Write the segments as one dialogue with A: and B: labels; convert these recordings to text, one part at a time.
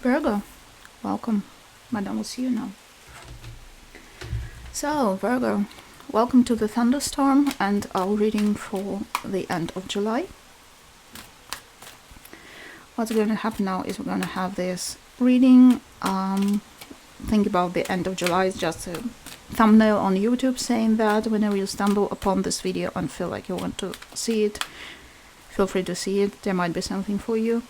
A: Virgo, welcome. Madame will see you now. So, Virgo, welcome to the thunderstorm and our reading for the end of July. What's going to happen now is we're going to have this reading. Think about the end of July is just a thumbnail on YouTube saying that whenever you stumble upon this video and feel like you want to see it, feel free to see it. There might be something for you.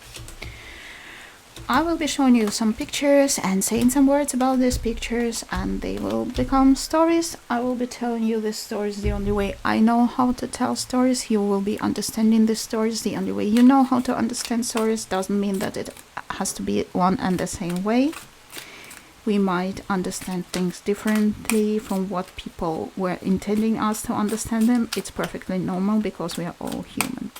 A: I will be showing you some pictures and saying some words about these pictures, and they will become stories. I will be telling you these stories the only way I know how to tell stories. You will be understanding these stories the only way you know how to understand stories. Doesn't mean that it has to be one and the same way. We might understand things differently from what people were intending us to understand them. It's perfectly normal because we are all human.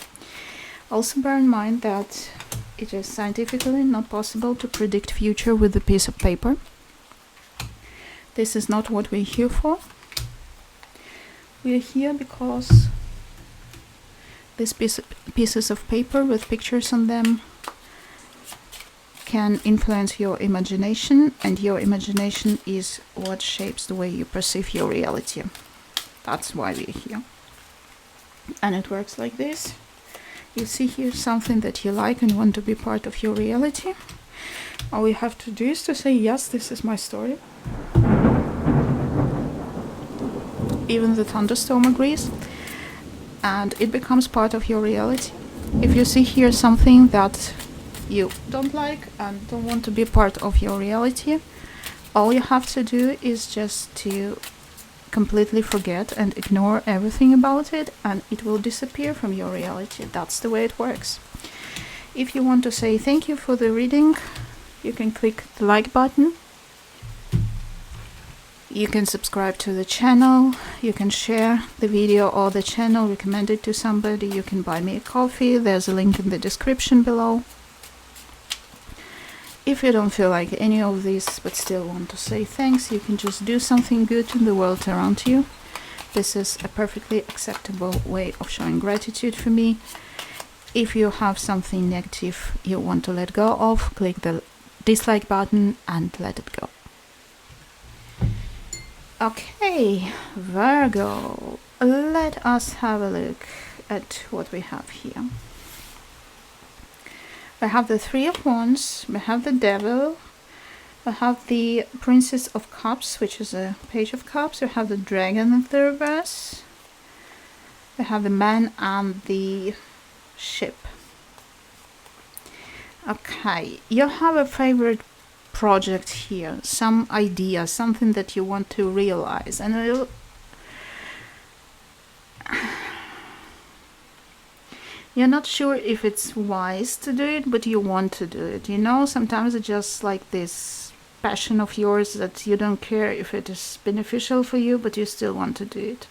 A: Also bear in mind that it is scientifically not possible to predict future with a piece of paper. This is not what we're here for. We're here because these pieces of paper with pictures on them can influence your imagination, and your imagination is what shapes the way you perceive your reality. That's why we're here. And it works like this. You see here something that you like and want to be part of your reality. All you have to do is to say, yes, this is my story. Even the thunderstorm agrees. And it becomes part of your reality. If you see here something that you don't like and don't want to be part of your reality, all you have to do is just to completely forget and ignore everything about it, and it will disappear from your reality. That's the way it works. If you want to say thank you for the reading, you can click the like button. You can subscribe to the channel. You can share the video or the channel, recommend it to somebody. You can buy me a coffee. There's a link in the description below. If you don't feel like any of this but still want to say thanks, you can just do something good in the world around you. This is a perfectly acceptable way of showing gratitude for me. If you have something negative you want to let go of, click the dislike button and let it go. Okay, Virgo, let us have a look at what we have here. We have the Three of Wands, we have the Devil, we have the Princess of Cups, which is a Page of Cups, we have the Dragon in the reverse, we have the Man and the Ship. Okay, you have a favorite project here, some idea, something that you want to realize, and you're not sure if it's wise to do it, but you want to do it. You know, sometimes it's just like this passion of yours that you don't care if it is beneficial for you, but you still want to do it.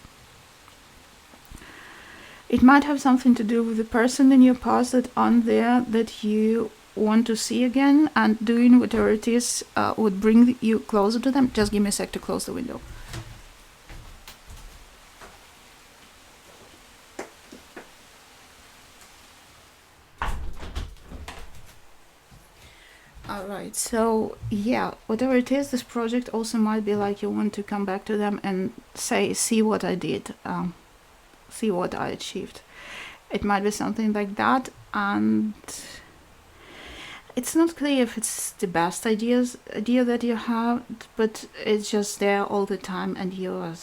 A: It might have something to do with the person in your past that aren't there that you want to see again, and doing whatever it is would bring you closer to them. Just give me a sec to close the window. Alright, so yeah, whatever it is, this project also might be like you want to come back to them and say, see what I did, see what I achieved. It might be something like that, and it's not clear if it's the best idea that you have, but it's just there all the time, and you're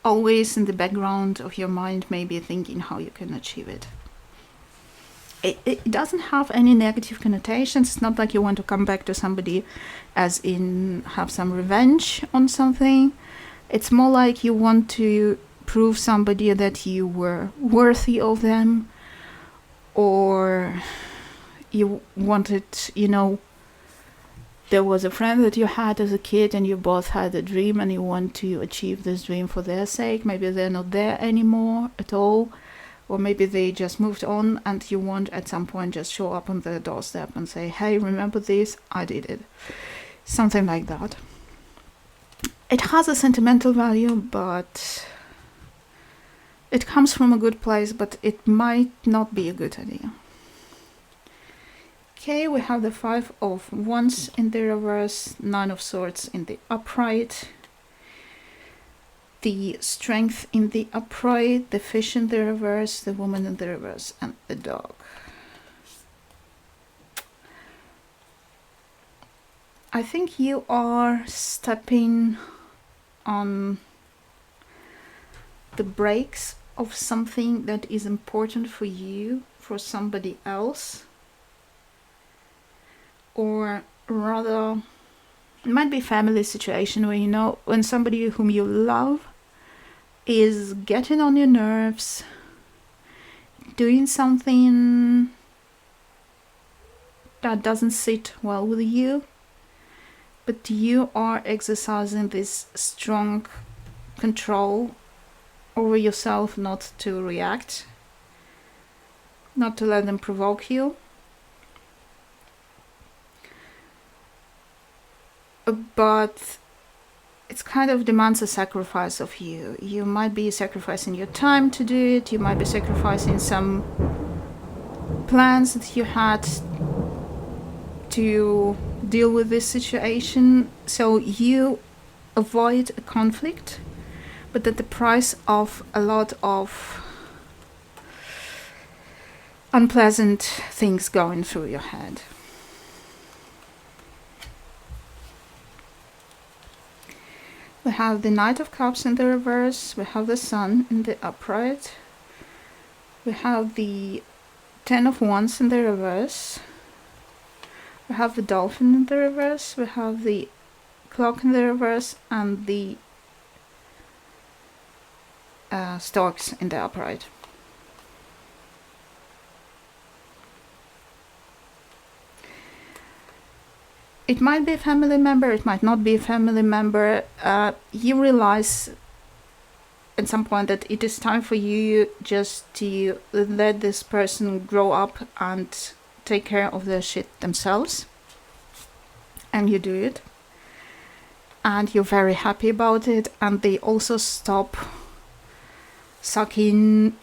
A: always in the background of your mind, maybe thinking how you can achieve it. It doesn't have any negative connotations. It's not like you want to come back to somebody as in have some revenge on something. It's more like you want to prove somebody that you were worthy of them, or you wanted, you know, there was a friend that you had as a kid and you both had a dream and you want to achieve this dream for their sake. Maybe they're not there anymore at all. Or maybe they just moved on and you want at some point just show up on their doorstep and say, hey, remember this? I did it. Something like that. It has a sentimental value, but it comes from a good place, but it might not be a good idea. Okay, we have the Five of Wands in the reverse, Nine of Swords in the upright, the Strength in the upright, the Fish in the reverse, the Woman in the reverse, and the Dog. I think you are stepping on the brakes of something that is important for you, for somebody else. Or rather, it might be a family situation where, you know, when somebody whom you love is getting on your nerves, doing something that doesn't sit well with you, but you are exercising this strong control over yourself not to react, not to let them provoke you. But it kind of demands a sacrifice of you. You might be sacrificing your time to do it, you might be sacrificing some plans that you had to deal with this situation, so you avoid a conflict, but at the price of a lot of unpleasant things going through your head. We have the Knight of Cups in the reverse, we have the Sun in the upright, we have the Ten of Wands in the reverse, we have the Dolphin in the reverse, we have the Clock in the reverse, and the Storks in the upright. It might be a family member, it might not be a family member. You realize at some point that it is time for you just to let this person grow up and take care of their shit themselves. And you do it. And you're very happy about it. And they also stop sucking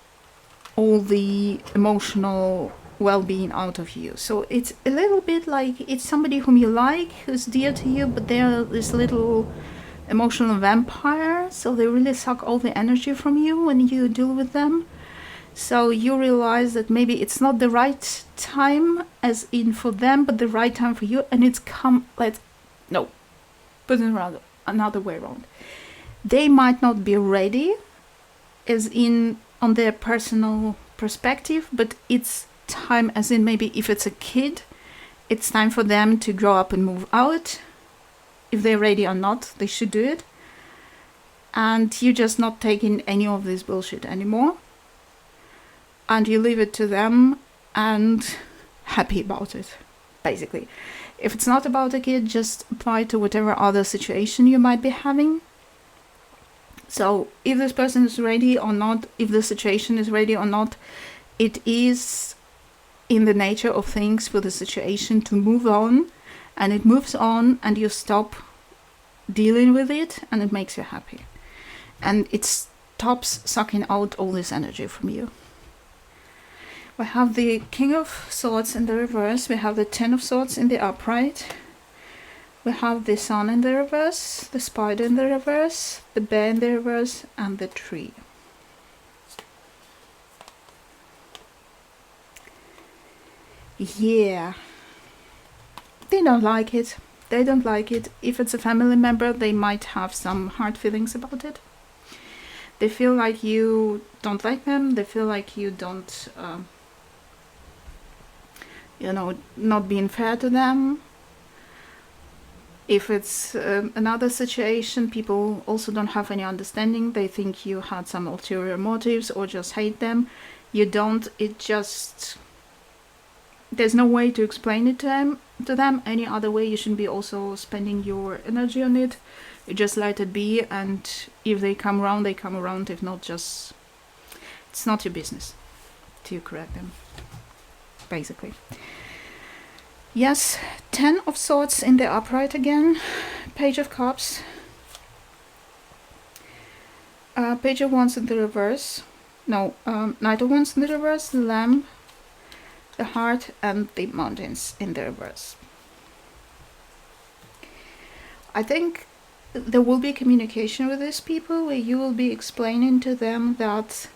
A: all the emotional well-being out of you. So it's a little bit like it's somebody whom you like, who's dear to you, but they're this little emotional vampire, so they really suck all the energy from you when you deal with them. So you realize that maybe it's not the right time as in for them, but the right time for you, and it's put it around, another way around. They might not be ready as in on their personal perspective, but it's time as in maybe if it's a kid, it's time for them to grow up and move out. If they're ready or not, they should do it. And you're just not taking any of this bullshit anymore. And you leave it to them and happy about it, basically. If it's not about a kid, just apply to whatever other situation you might be having. So if this person is ready or not, if the situation is ready or not, it is in the nature of things for the situation to move on, and it moves on and you stop dealing with it and it makes you happy. And it stops sucking out all this energy from you. We have the King of Swords in the reverse, we have the Ten of Swords in the upright, we have the Sun in the reverse, the Spider in the reverse, the Bear in the reverse, and the Tree. Yeah, they don't like it. They don't like it. If it's a family member, they might have some hard feelings about it. They feel like you don't like them. They feel like you don't, not being fair to them. If it's another situation, people also don't have any understanding. They think you had some ulterior motives or just hate them. You don't. It just... There's no way to explain it to them any other way. You shouldn't be also spending your energy on it. You just let it be, and if they come around, they come around. If not, just... It's not your business to correct them, basically. Yes, Ten of Swords in the upright again. Page of Cups. Page of Wands in the reverse. No, Knight of Wands in the reverse, the Lamb. the heart, and the mountains in the reverse. I think there will be communication with these people where you will be explaining to them that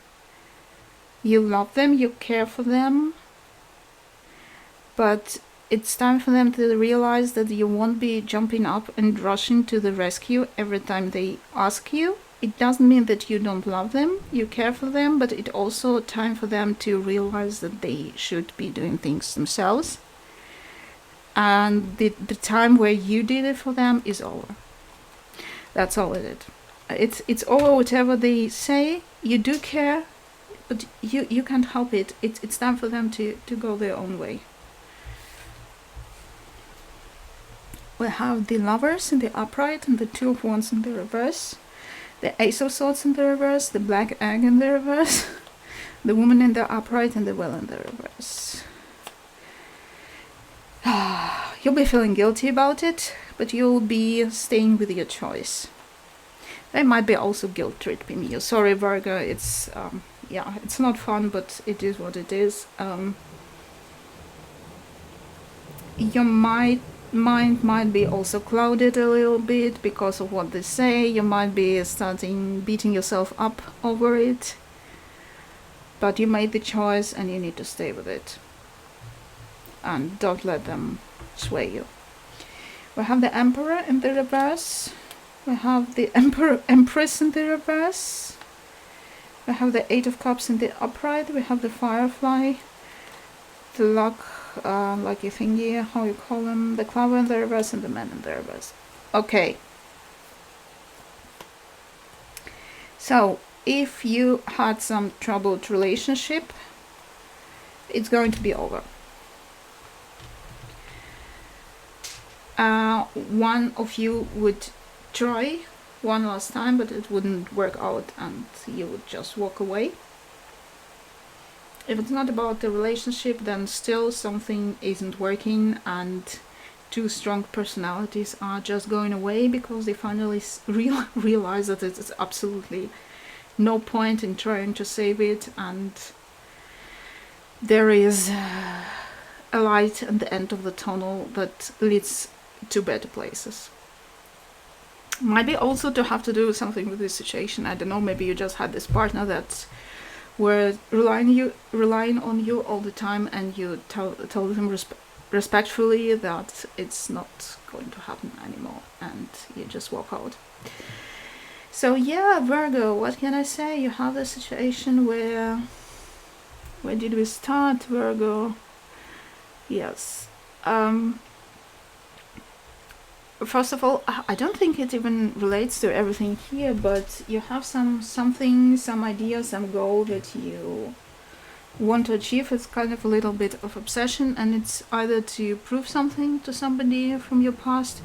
A: you love them, you care for them, but it's time for them to realize that you won't be jumping up and rushing to the rescue every time they ask you. It doesn't mean that you don't love them, you care for them, but it's also time for them to realize that they should be doing things themselves. And the time where you did it for them is over. That's all it is. It's over whatever they say. You do care, but you can't help it. It's time for them to go their own way. We have the Lovers in the upright and the Two of Wands in the reverse. The Ace of Swords in the reverse, the Black Egg in the reverse, the Woman in the upright, and the Well in the reverse. You'll be feeling guilty about it, but you'll be staying with your choice. They might be also guilt tripping you. Sorry, Virgo, it's it's not fun, but it is what it is. Your mind might be also clouded a little bit because of what they say. You might be starting beating yourself up over it, but you made the choice and you need to stay with it, and don't let them sway you. We have the Emperor in the reverse. We have the Empress in the reverse. We have the Eight of Cups in the upright. We have the Firefly, the lucky thingy, how you call them, the Clover in the reverse, and the Man in the reverse. Okay. So, if you had some troubled relationship, it's going to be over. One of you would try one last time, but it wouldn't work out and you would just walk away. If it's not about the relationship, then still something isn't working and two strong personalities are just going away because they finally realize that it's absolutely no point in trying to save it, and there is a light at the end of the tunnel that leads to better places. Might be also to have to do something with this situation. I don't know, maybe you just had this partner that were relying on you all the time, and you told them respectfully that it's not going to happen anymore, and you just walk out. So yeah, Virgo, what can I say? You have the situation where did we start, Virgo? Yes. First of all, I don't think it even relates to everything here, but you have some idea, some goal that you want to achieve. It's kind of a little bit of obsession, and it's either to prove something to somebody from your past,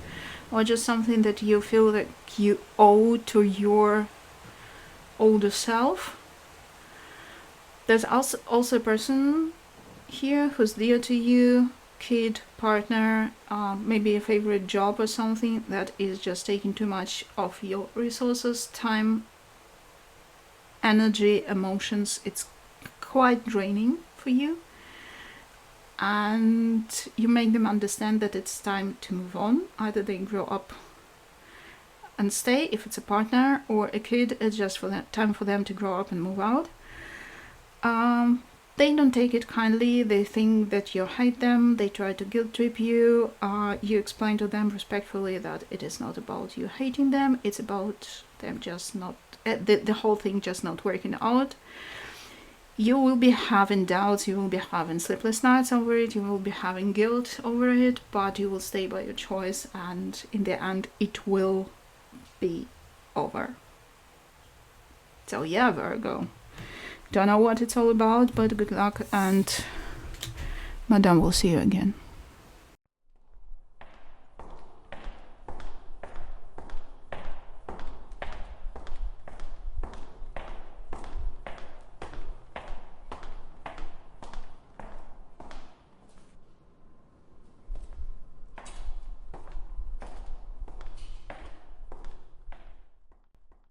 A: or just something that you feel like you owe to your older self. There's also a person here who's dear to you, kid, partner, maybe a favorite job or something that is just taking too much of your resources, time, energy, emotions. It's quite draining for you, and you make them understand that it's time to move on. Either they grow up and stay if it's a partner, or a kid, it's just for that time for them to grow up and move out. They don't take it kindly. They think that you hate them. They try to guilt trip you. You explain to them respectfully that it is not about you hating them. It's about them just not, the whole thing just not working out. You will be having doubts. You will be having sleepless nights over it. You will be having guilt over it, but you will stay by your choice, and in the end it will be over. So yeah, Virgo. Don't know what it's all about, but good luck, and Madame will see you again.